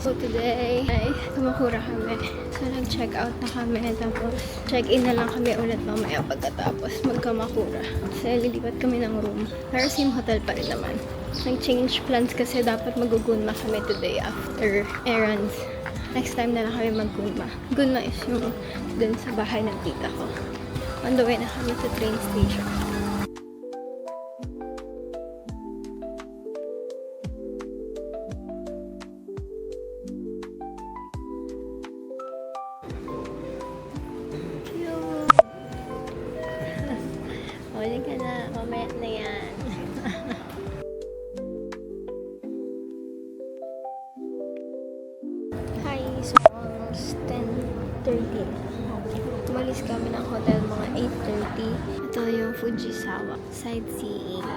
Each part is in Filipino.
So today ay Kamakura kami. So nag-check out na kami. Tapos check-in na lang kami ulit mamaya pagkatapos magkamakura. Kasi lilipat kami ng room. Pero same hotel pa rin naman. Nag-change plans kasi dapat mag-Gunma kami today after errands. Next time na lang kami mag-Gunma. Gunma is yung dun sa bahay ng tita ko. On the way na kami sa train station. Huli ka na, mamaya na yan. Hi, so almost 10:30 na. Umalis kami ng hotel mga 8:30. Ito yung Fujisawa, sightseeing.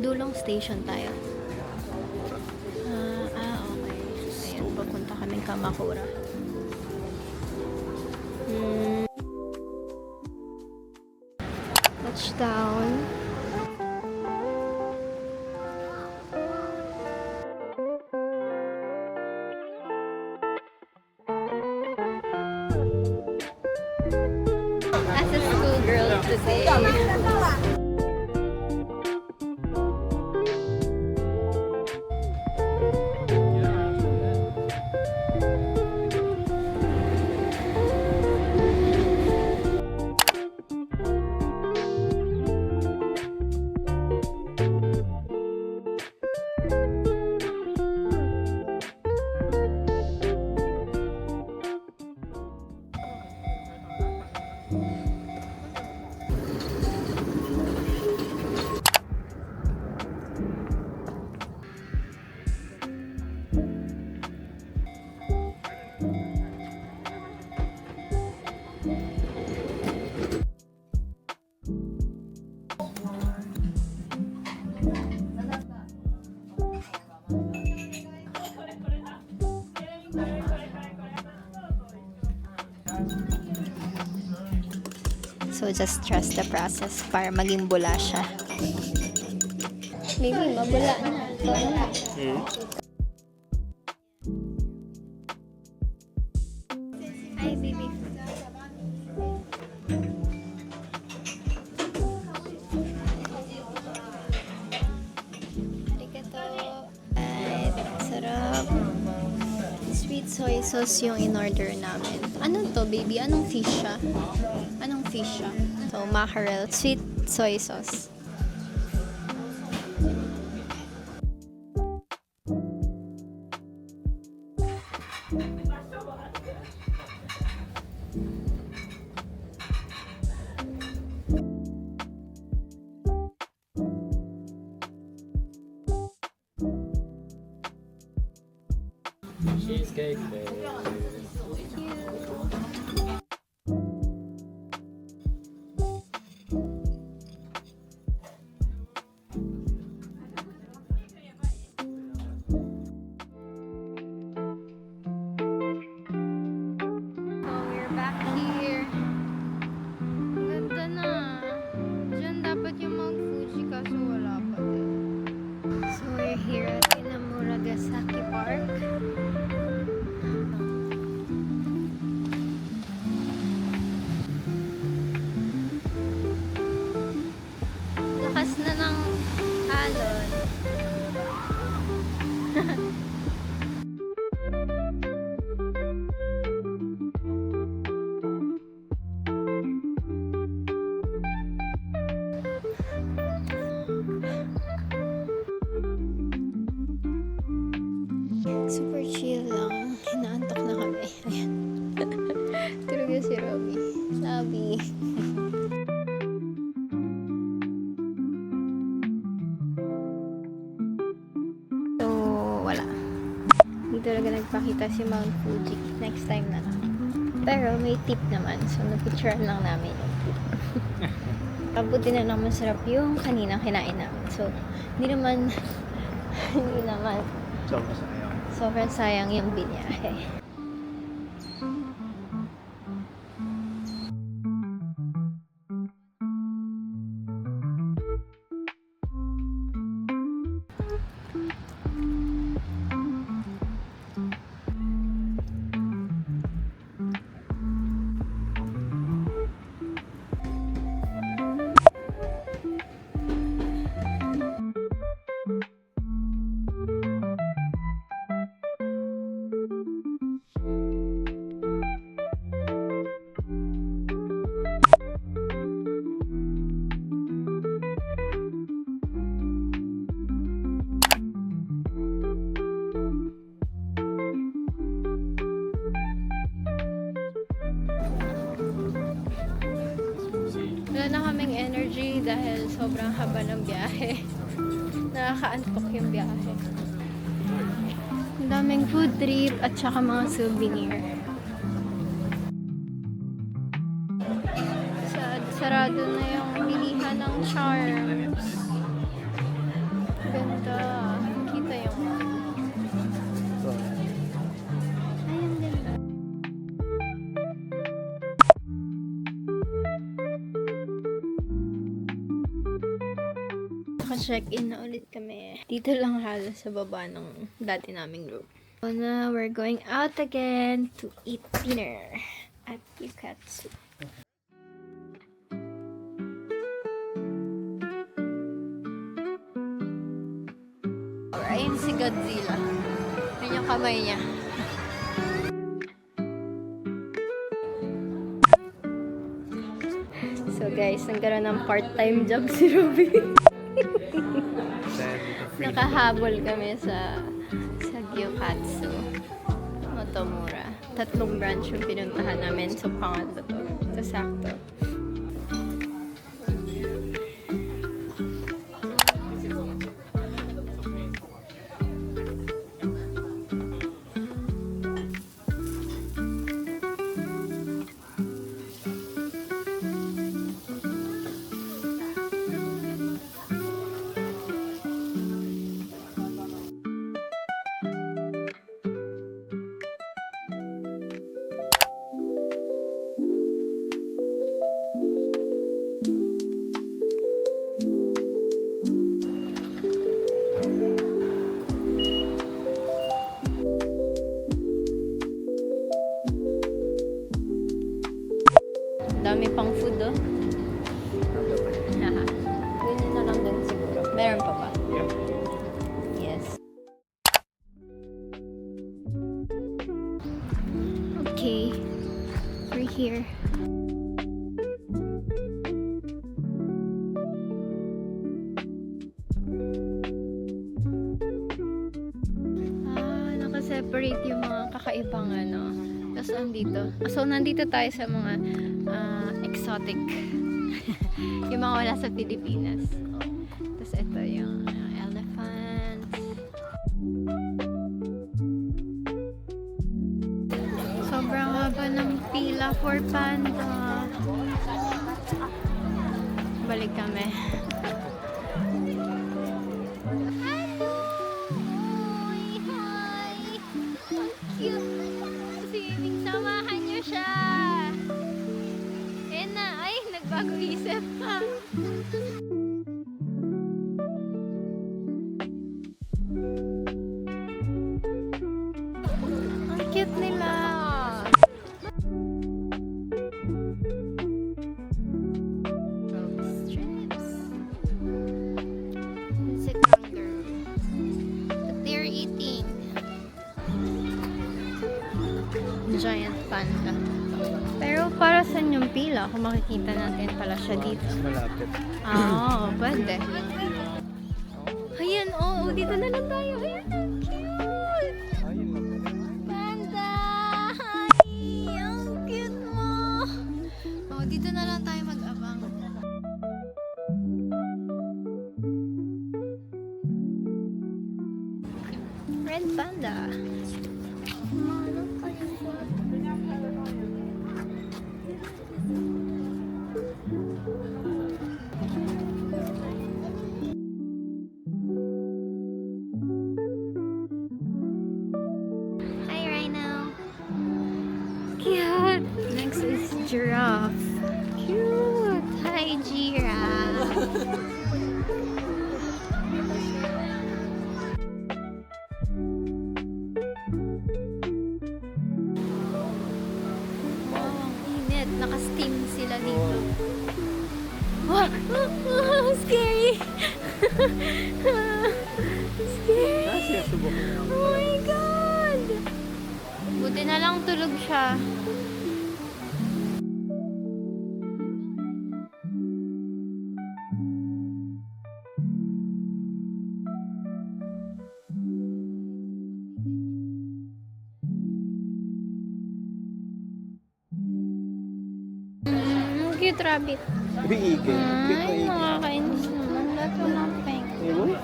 Dulong station tayo. Okay. Ayan, papunta kaming Kamakura. Touchdown. As a schoolgirl today. So just trust the process para maging bula siya. Maybe mabula na. Hi, baby. Arigato. Ay, sarap. Sweet soy sauce yung in-order namin. Ano to, baby? Anong fish siya? Anong fish siya? So, mackerel. Sweet soy sauce. Cheesecake day. Back here. Ganda na. Diyan dapat yung Mount Fuji kaso wala pa din. So we're here at Inamuragasaki Park. Yummy! So, wala. Hindi talaga nagpakita si Mount Fuji. Next time na lang. Pero may tip naman. So, napicturean lang namin yung tip. Kabuti na lang masarap yung kaninang kinain namin. So, hindi naman sobrang sayang yung binyahe. Wala na kaming energy dahil sobrang haba ng biyahe. Nakakaantok yung biyahe. Ang daming food trip at saka mga souvenir. Sarado na yung bilihan ng Charms. Ganda. Kita yung ayun din. Naka-check-in na ulit kami. Dito lang halos sa baba ng dati naming room. So now we're going out again to eat dinner at Yukatsu. Ayun si Godzilla. Ayun yung kamay niya. So guys, nagkaroon ng part-time job si Ruby. Nakahabol kami sa Gyokatsu Motomura. 3 branch yung pinuntahan namin. So pangatlo to. So sakto. Dami pang food, oh. Haha. Ganyan na lang din siguro. Meron pa ba? Yes. Okay. We're here. Naka-separate yung mga kakaibang ano. Tapos nandito. So, nandito tayo sa mga exotic. Yung mga wala sa Pilipinas. Tapos ito yung elephants. Sobrang haba ng pila for panda. Balik kami. Bago isip ha. Ang cute nila. Strips. Insect hunger. But they're eating. Giant panda. Pero para saan yung pila? Kung makikita natin pala siya dito. Malapit. Oo, pwede. Ayan, oo, dito na lang tayo. Ayan, ang cute! Panda! Hi! Ang cute mo! Oh, dito na lang Giant panda. Hi, Rhino. Cute. Next is giraffe. Cute. Hi, giraffe. Init. Naka-steam sila dito. Wow! Scary! Scary! Oh my God! Buti na lang tulog siya. Cute rabbit. Umiigay. Ay, nakakainis naman. Lahat ko ng pink. Ewan.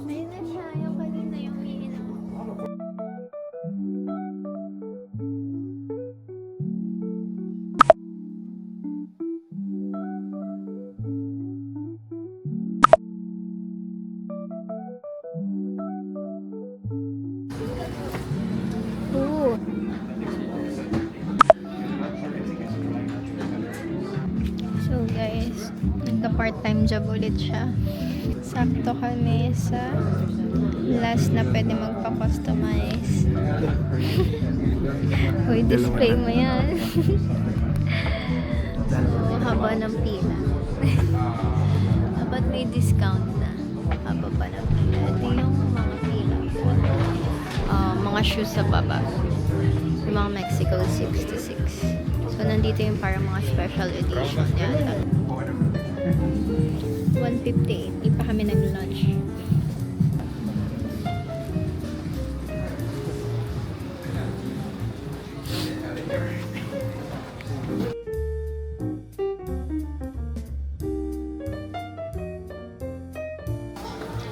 Ayun na siya. Yung kanina yung umiinom. Oo. So guys, nagka-part-time job ulit siya. Sakto kami sa last na pwede magpa-customize. Uy, display mo yan. So, haba ng pila. Dapat may discount na. Haba pa ng pila. Ito yung mga pila. Mga shoes sa baba. Yung mga Mexico 66. So, nandito yung parang mga special edition yata. 158. Di pa kami nag-lunch.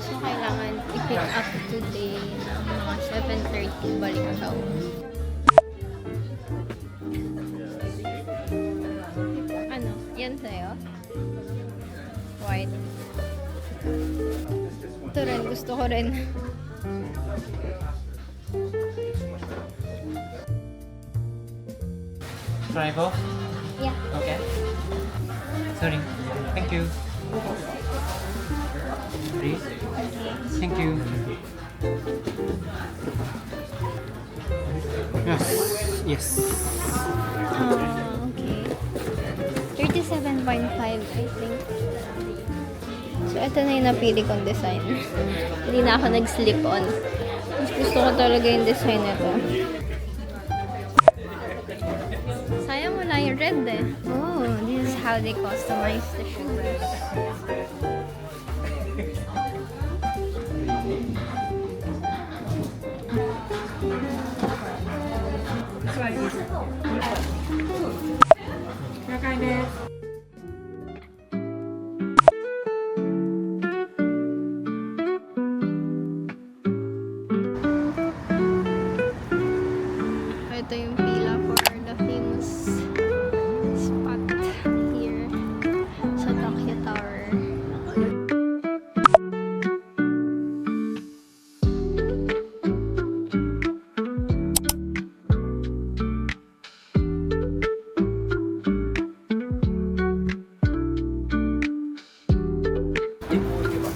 So, kailangan i-pick up today ng mga 7:30 balik ako. Ano? Yan sa'yo? White. Ito rin. Gusto ko rin. Try both? Yeah. Okay. Sorry. Thank you. Please. Thank you. Yes. Yes. Okay. 37.5 I think. So, ito na yung napili kong design. Hindi na ako nag-slip on. Mas gusto ko talaga yung design nito. Sayang wala yung red eh. Oh, this is how they customize the shoes. Ito yung pila for the famous spot here sa Tokyo Tower.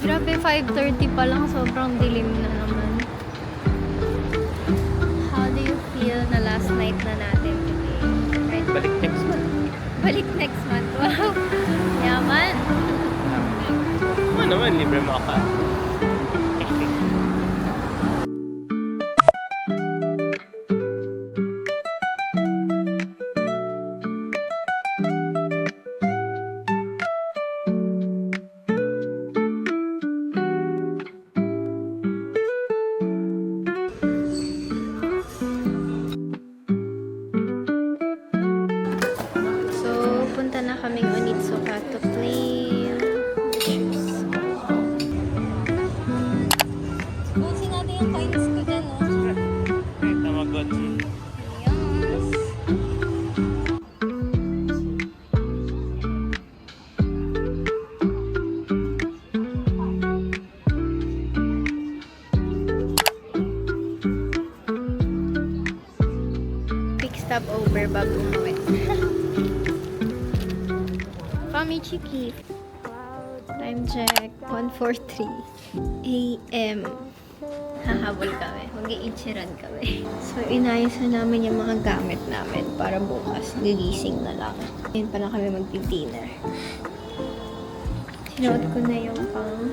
Grabe, 5:30 pa lang, sobrang dilim na naman. How do you feel na last night na natin today? Right? Balik next month. Balik next month. Wow! Yaman! Ano naman, libre mo ka. Papunta na kaming Onitsuka to claim the shoes. Busin natin yung coins ko dyan, no? Tamagotchi. Yes. Quick stop over bago umuwi. Kami Chiki. Time check, 1:43 a.m. Hahabol kami. Mag-iitsiran kami. So, inayos na namin yung mga gamit namin para bukas. Gigising na lang. Ngayon pa na kami magdi-dinner. Sinuot ko na yung pang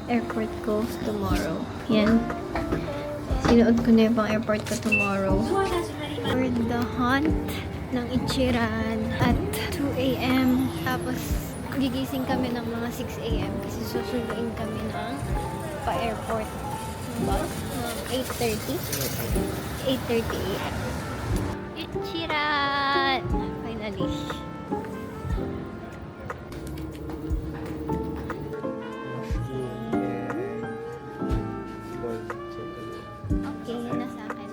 airport ko tomorrow. Yan. Sinuot ko na yung pang airport ko tomorrow. For the hunt ng Ichiran at 2 a.m. Tapos, gigising kami ng mga 6 a.m. kasi susunduin kami ng pa-airport. Bus? 8:30? 8:30 a.m. Ichiran! Finally. Okay, na sa akin.